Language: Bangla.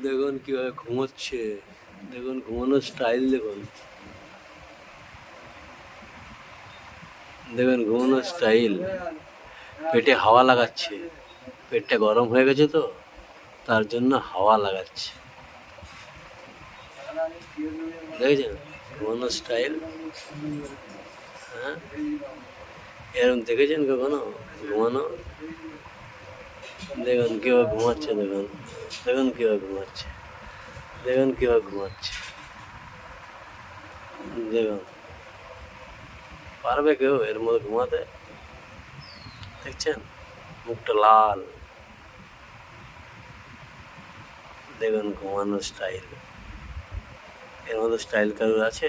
দেখুন কীভাবে ঘুমোচ্ছে, দেখুন ঘুমানোর স্টাইল দেখুন, দেখুন ঘুমানোর স্টাইল। পেটে হাওয়া লাগাচ্ছে, পেটটা গরম হয়ে গেছে তো তার জন্য হাওয়া লাগাচ্ছে। দেখেছেন ঘুমানোর স্টাইল? হ্যাঁ, এরকম দেখেছেন কখনো ঘুমানো? দেখুন কীভাবে ঘুমাচ্ছে, দেখুন দেখুন কীভাবে ঘুমাচ্ছে, দেখুন কীভাবে ঘুমাচ্ছে, দেখুন পারবে কেউ এর মধ্যে ঘুমাতে? দেখছেন মুখটা লাল, দেখুন ঘুমানোর স্টাইল। এর মধ্যে স্টাইল কারোর আছে?